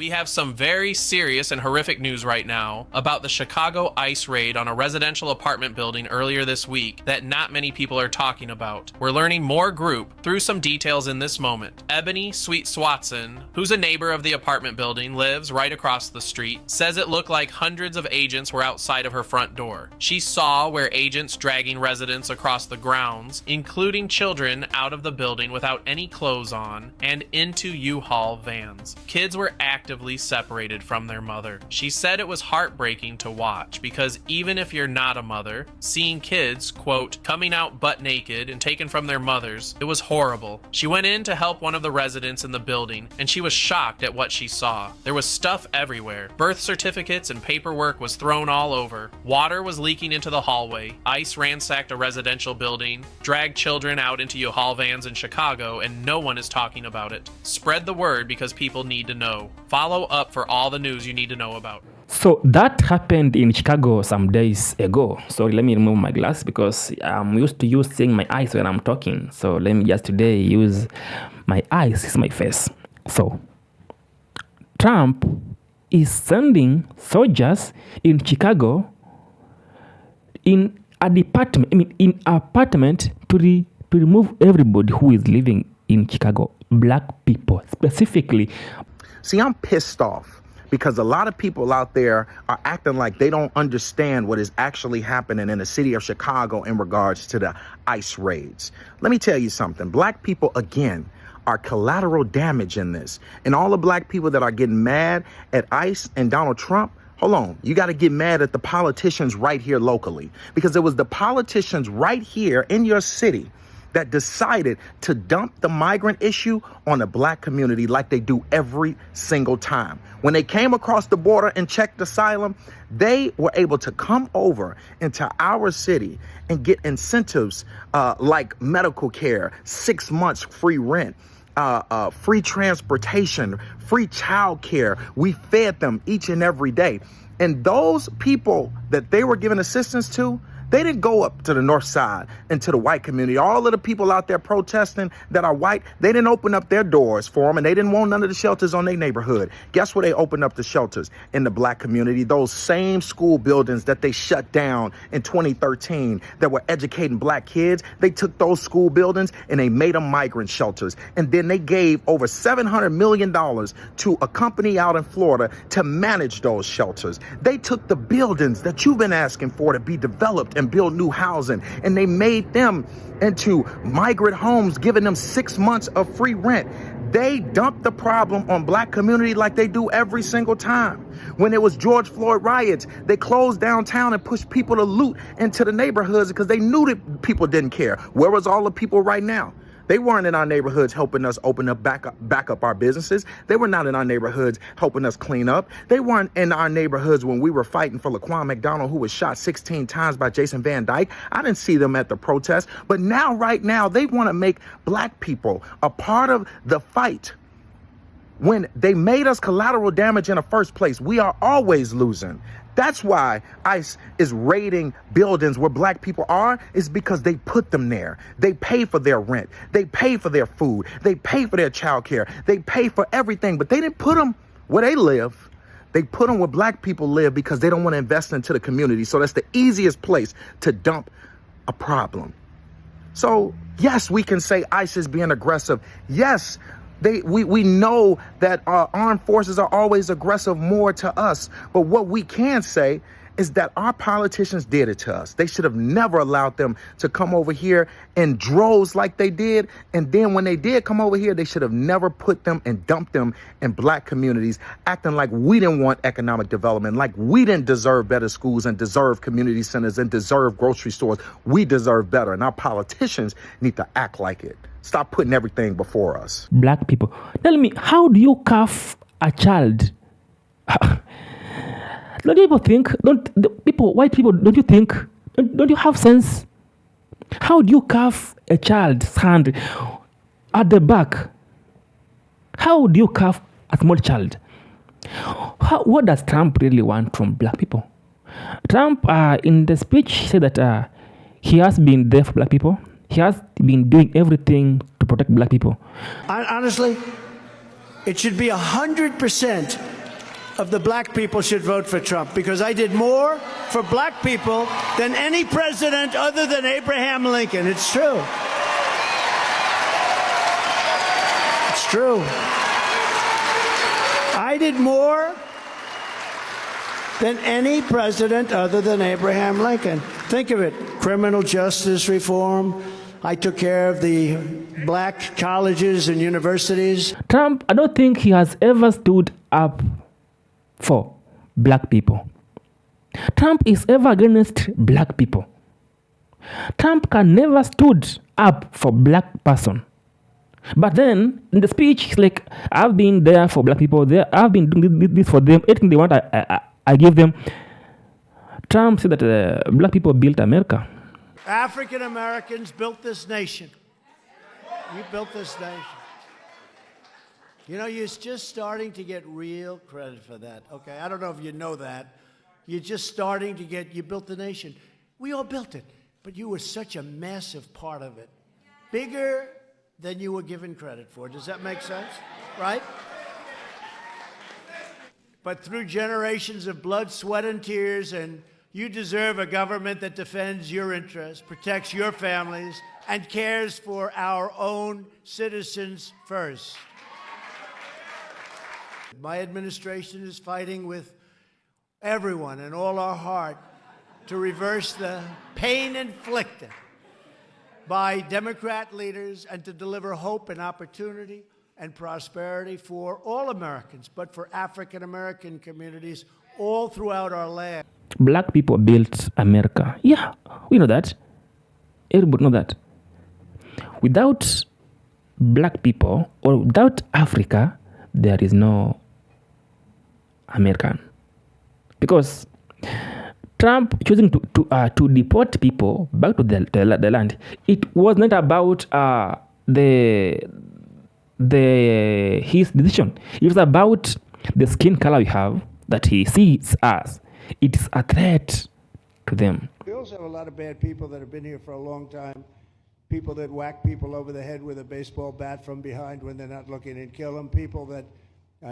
We have some very serious and horrific news right now about the Chicago ICE raid on a residential apartment building earlier this week that not many people are talking about. We're learning more group through some details in this moment. Ebony Sweet Swatson, who's a neighbor of the apartment building, lives right across the street, says it looked like hundreds of agents were outside of her front door. She saw where agents dragging residents across the grounds, including children, out of the building without any clothes on and into U-Haul vans. Kids were actively separated from their mother. She said it was heartbreaking to watch because even if you're not a mother, seeing kids, quote, coming out butt naked and taken from their mothers, it was horrible. She went in to help one of the residents in the building and she was shocked at what she saw. There was stuff everywhere. Birth certificates and paperwork was thrown all over. Water was leaking into the hallway. ICE ransacked a residential building, dragged children out into U-Haul vans in Chicago, and no one is talking about it. Spread the word because people need to know. Follow up for all the news you need to know about. So that happened in Chicago some days ago. So let me remove my glass because I'm used to using my eyes when I'm talking. So let me just today use my eyes as my face. So Trump is sending soldiers in Chicago in a department, in apartment to remove everybody who is living in Chicago, black people specifically. See, I'm pissed off because a lot of people out there are acting like they don't understand what is actually happening in the city of Chicago in regards to the ICE raids. Let me tell you something. Black people, again, are collateral damage in this. And all the black people that are getting mad at ICE and Donald Trump, hold on, you got to get mad at the politicians right here locally, because it was the politicians right here in your city that decided to dump the migrant issue on the black community like they do every single time. When they came across the border and checked asylum, they were able to come over into our city and get incentives like medical care, 6 months free rent, free transportation, free child care. We fed them each and every day. And those people that they were giving assistance to, they didn't go up to the north side and to the white community. All of the people out there protesting that are white, they didn't open up their doors for them, and they didn't want none of the shelters on their neighborhood. Guess where they opened up the shelters? In the black community. Those same school buildings that they shut down in 2013 that were educating black kids, they took those school buildings and they made them migrant shelters. And then they gave over $700 million to a company out in Florida to manage those shelters. They took the buildings that you've been asking for to be developed and build new housing, and they made them into migrant homes, giving them 6 months of free rent. They dumped the problem on black community like they do every single time. When it was George Floyd riots, they closed downtown and pushed people to loot into the neighborhoods because they knew that people didn't care. Where was all the people right now? They weren't in our neighborhoods helping us open up back up our businesses. They were not in our neighborhoods helping us clean up. They weren't in our neighborhoods when we were fighting for Laquan McDonald, who was shot 16 times by Jason Van Dyke. I didn't see them at the protest. But now, right now, they want to make black people a part of the fight. When they made us collateral damage in the first place, we are always losing. That's why ICE is raiding buildings where black people are, is because they put them there. They pay for their rent. They pay for their food. They pay for their child care. They pay for everything, but they didn't put them where they live. They put them where black people live because they don't want to invest into the community. So that's the easiest place to dump a problem. So yes, we can say ICE is being aggressive. Yes, we know that our armed forces are always aggressive more to us. But what we can say is that our politicians did it to us. They should have never allowed them to come over here in droves like they did. And then when they did come over here, they should have never put them and dumped them in black communities, acting like we didn't want economic development, like we didn't deserve better schools and deserve community centers and deserve grocery stores. We deserve better. And our politicians need to act like it. Stop putting everything before us. Black people. Tell me, how do you cuff a child? Don't people think, white people, don't you think, don't you have sense? How do you cuff a child's hand at the back? How do you cuff a small child? What does Trump really want from black people? Trump, in the speech, said that he has been there for black people. He has been doing everything to protect black people. Honestly, it should be 100% of the black people should vote for Trump, because I did more for black people than any president other than Abraham Lincoln. It's true. It's true. I did more than any president other than Abraham Lincoln. Think of it. Criminal justice reform. I took care of the black colleges and universities. Trump, I don't think he has ever stood up for black people. Trump is ever against black people. Trump can never stood up for black person. But then in the speech, he's like, I've been there for black people. I've been doing this for them. Anything they want, I give them. Trump said that black people built America. African Americans built this nation. You built this nation. You know, you're just starting to get real credit for that. Okay, I don't know if you know that. You're just starting to get, you built the nation. We all built it, but you were such a massive part of it. Bigger than you were given credit for. Does that make sense? Right? But through generations of blood, sweat, and tears, and you deserve a government that defends your interests, protects your families, and cares for our own citizens first. My administration is fighting with everyone and all our heart to reverse the pain inflicted by Democrat leaders and to deliver hope and opportunity and prosperity for all Americans, but for African American communities all throughout our land. Black people built America. Yeah, we know that. Everybody know that. Without black people or without Africa, there is no American. Because Trump choosing to deport people back to the land, it was not about his decision. It was about the skin color we have that he sees us. It's a threat to them. We also have a lot of bad people that have been here for a long time. People that whack people over the head with a baseball bat from behind when they're not looking and kill them. People that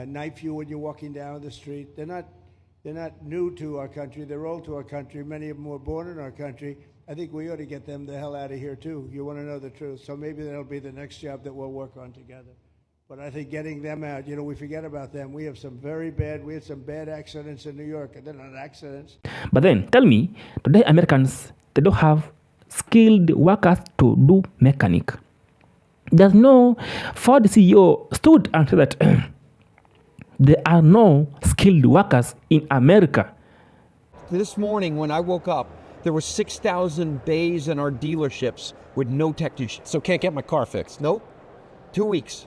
knife you when you're walking down the street. They're not new to our country. They're old to our country. Many of them were born in our country. I think we ought to get them the hell out of here too. You want to know the truth. So maybe that'll be the next job that we'll work on together. But I think getting them out, you know, we forget about them. We had some bad accidents in New York, and they're not accidents. But then, tell me, today Americans, they don't have skilled workers to do mechanic. There's no, Ford CEO stood and said that there are no skilled workers in America. This morning when I woke up, there were 6,000 bays in our dealerships with no technicians. So can't get my car fixed? Nope. 2 weeks.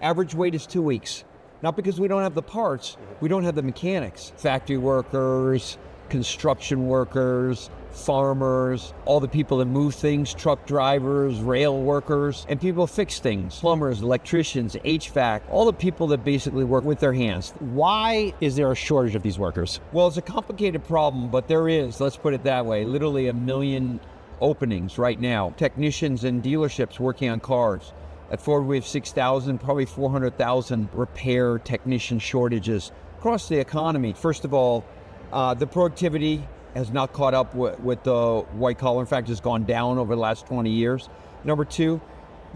Average wait is 2 weeks. Not because we don't have the parts, we don't have the mechanics. Factory workers, construction workers, farmers, all the people that move things, truck drivers, rail workers, and people fix things. Plumbers, electricians, HVAC, all the people that basically work with their hands. Why is there a shortage of these workers? Well, it's a complicated problem, but there is, let's put it that way, literally 1 million openings right now. Technicians in dealerships working on cars. At Ford, we have 6,000, probably 400,000 repair technician shortages across the economy. First of all, the productivity has not caught up with the white collar. In fact, it's gone down over the last 20 years. Number two,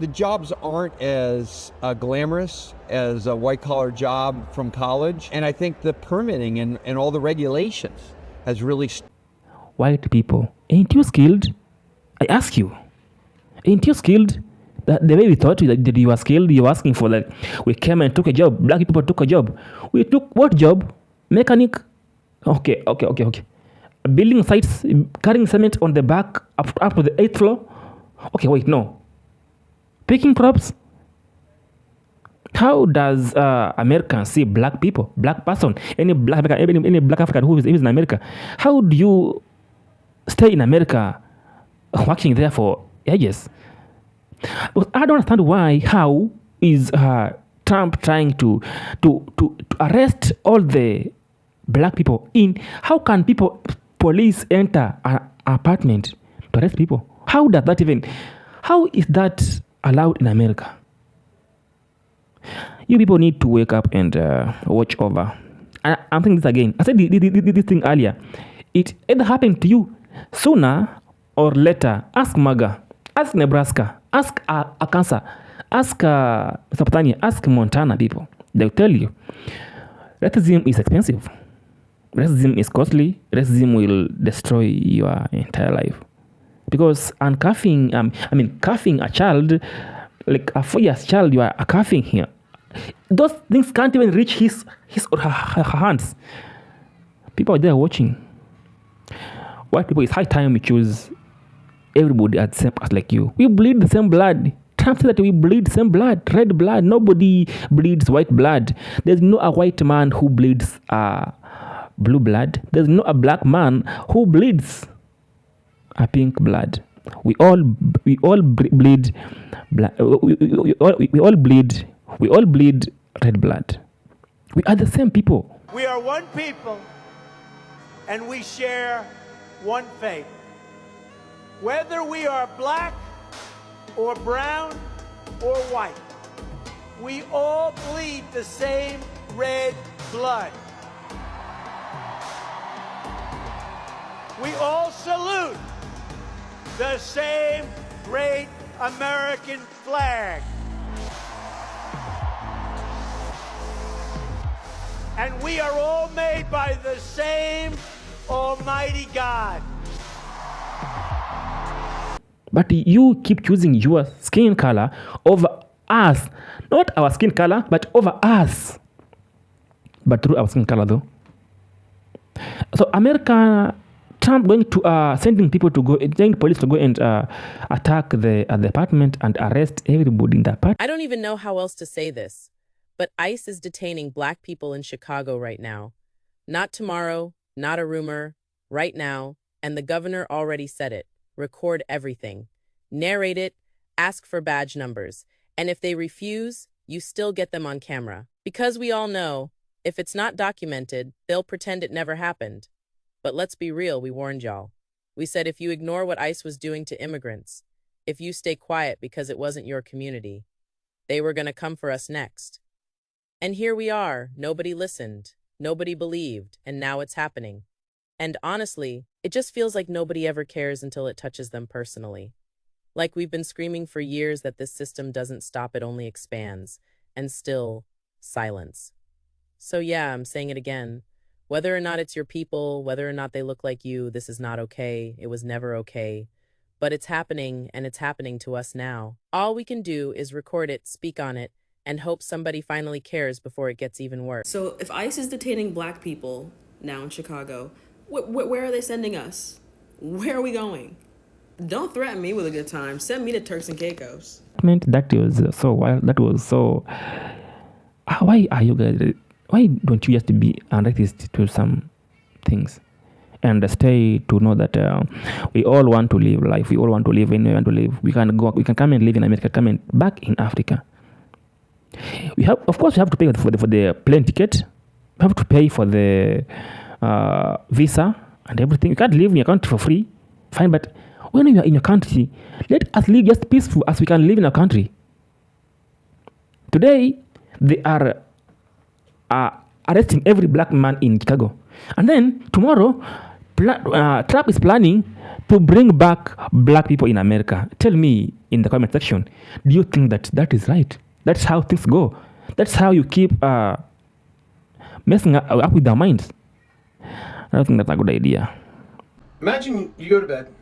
the jobs aren't as glamorous as a white collar job from college. And I think the permitting and all the regulations has really... White people, ain't you skilled? I ask you, ain't you skilled? The way we thought that you were skilled, you were asking for that. We came and took a job. Black people took a job. We took what job? Mechanic. Okay. Building sites, carrying cement on the back up to the 8th floor. Okay, wait, no. Picking crops. How does Americans see black people, black person, any black African who is in America? How do you stay in America working there for ages? But I don't understand how is Trump trying to arrest all the black people in? How can police enter an apartment to arrest people? How is that allowed in America? You people need to wake up and watch over I'm saying this again. I said this thing earlier. It either happened to you sooner or later. Ask Maga, ask Nebraska, ask Arkansas, ask Mesopotamia, ask Montana people. They'll tell you racism is expensive. Racism is costly. Racism will destroy your entire life. Because cuffing a child, like a 4 years child, you are cuffing here. Those things can't even reach his or her hands. People are there watching. White people, it's high time we choose everybody as same as like you. We bleed the same blood. Trump said that we bleed the same blood, red blood. Nobody bleeds white blood. There's no a white man who bleeds blue blood. There's no a black man who bleeds a pink blood. We all bleed blood. We all bleed red blood. We are the same people. We are one people, and we share one faith. Whether we are black or brown or white, we all bleed the same red blood. We all salute the same great American flag. And we are all made by the same Almighty God. But you keep choosing your skin color over us. Not our skin color, but over us. But through our skin color though. So America, Trump going to sending people to go, telling police to go and attack the apartment and arrest everybody in the apartment. I don't even know how else to say this, but ICE is detaining black people in Chicago right now. Not tomorrow, not a rumor, right now, and the governor already said it. Record everything. Narrate it, ask for badge numbers, and if they refuse, you still get them on camera. Because we all know, if it's not documented, they'll pretend it never happened. But let's be real, we warned y'all. We said if you ignore what ICE was doing to immigrants, if you stay quiet because it wasn't your community, they were gonna come for us next. And here we are, nobody listened, nobody believed, and now it's happening. And honestly, it just feels like nobody ever cares until it touches them personally. Like we've been screaming for years that this system doesn't stop, it only expands. And still, silence. So yeah, I'm saying it again. Whether or not it's your people, whether or not they look like you, this is not okay. It was never okay. But it's happening, and it's happening to us now. All we can do is record it, speak on it, and hope somebody finally cares before it gets even worse. So if ICE is detaining black people now in Chicago, where are they sending us? Where are we going? Don't threaten me with a good time. Send me to Turks and Caicos. That was so wild. That was so... Why are you guys... Why don't you just be racist to some things? And stay to know that we all want to live life. We all want to live anywhere we want to live. We can come and live in America, come and back in Africa. Of course, we have to pay for the plane ticket. We have to pay for the visa and everything. You can't live in your country for free. Fine, but when you are in your country, let us live just peaceful as we can live in our country. Today, they are arresting every black man in Chicago. And then tomorrow, Trump is planning to bring back black people in America. Tell me in the comment section, do you think that is right? That's how things go. That's how you keep messing up with their minds. I don't think that's a good idea. Imagine you go to bed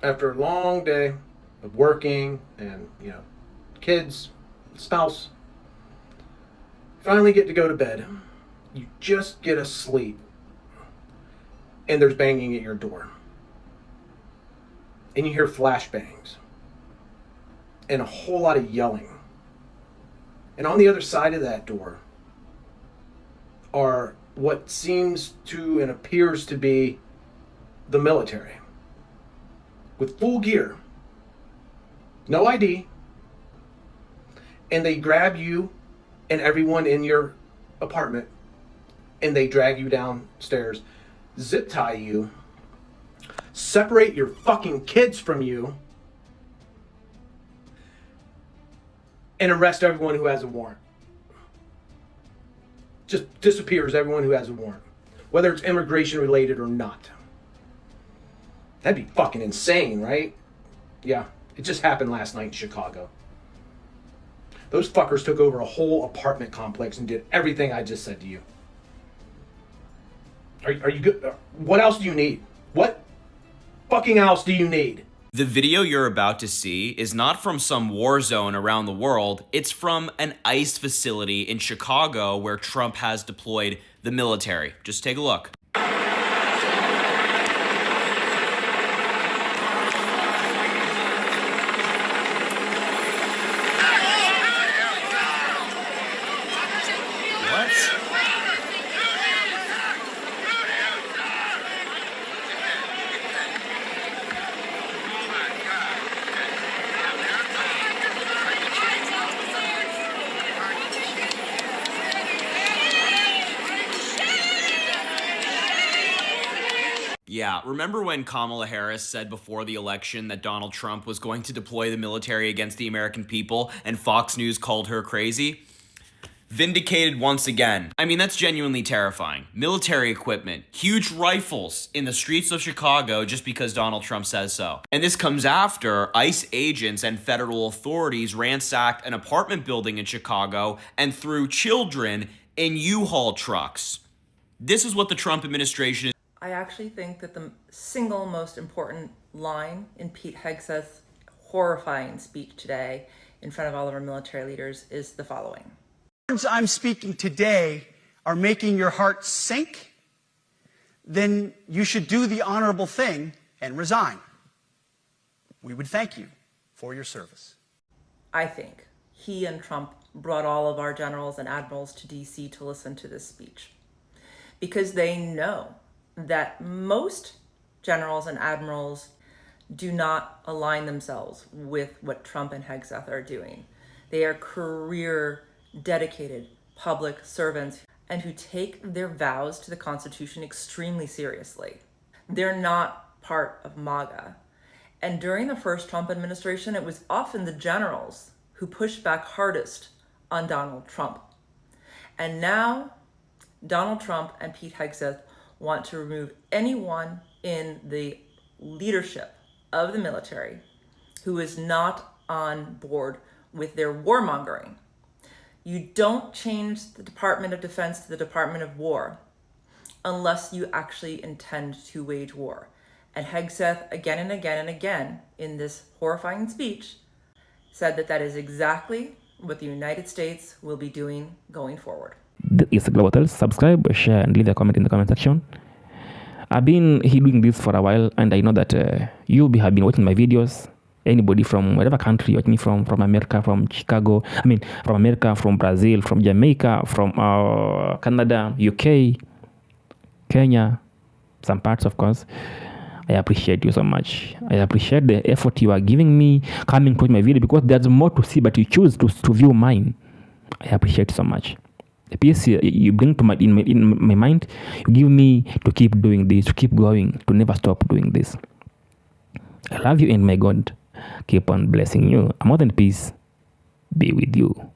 after a long day of working and, kids, spouse. Finally get to go to bed. You just get asleep. And there's banging at your door. And you hear flashbangs. And a whole lot of yelling. And on the other side of that door are what seems to and appears to be the military. With full gear. No ID. And they grab you and everyone in your apartment. And they drag you downstairs. Zip tie you. Separate your fucking kids from you. And arrest everyone who has a warrant. just disappears everyone who has a warrant, whether it's immigration related or not. That'd be fucking insane, right? Yeah, it just happened last night in Chicago. Those fuckers took over a whole apartment complex and did everything I just said to you. Are you good? What else do you need? What fucking else do you need? The video you're about to see is not from some war zone around the world. It's from an ICE facility in Chicago where Trump has deployed the military. Just take a look. Yeah, remember when Kamala Harris said before the election that Donald Trump was going to deploy the military against the American people and Fox News called her crazy? Vindicated once again. I mean, that's genuinely terrifying. Military equipment, huge rifles in the streets of Chicago just because Donald Trump says so. And this comes after ICE agents and federal authorities ransacked an apartment building in Chicago and threw children in U-Haul trucks. This is what the Trump administration is. I actually think that the single most important line in Pete Hegseth's horrifying speech today in front of all of our military leaders is the following. The words I'm speaking today are making your heart sink, then you should do the honorable thing and resign. We would thank you for your service. I think he and Trump brought all of our generals and admirals to DC to listen to this speech because they know that most generals and admirals do not align themselves with what Trump and Hegseth are doing. They are career, dedicated public servants and who take their vows to the Constitution extremely seriously. They're not part of MAGA. And during the first Trump administration, it was often the generals who pushed back hardest on Donald Trump. And now Donald Trump and Pete Hegseth want to remove anyone in the leadership of the military who is not on board with their warmongering. You don't change the Department of Defense to the Department of War unless you actually intend to wage war. And Hegseth again and again and again in this horrifying speech said that that is exactly what the United States will be doing going forward. This is Global Tales. Subscribe, share, and leave a comment in the comment section. I've been doing this for a while, and I know that you have been watching my videos. Anybody from whatever country watch me from America, from Chicago, from America, from Brazil, from Jamaica, from Canada, UK, Kenya, some parts, of course. I appreciate you so much. I appreciate the effort you are giving me coming to watch my video because there's more to see, but you choose to view mine. I appreciate so much. The piece you bring to in my mind, you give me to keep doing this, to keep going, to never stop doing this. I love you and may God keep on blessing you. More than peace be with you.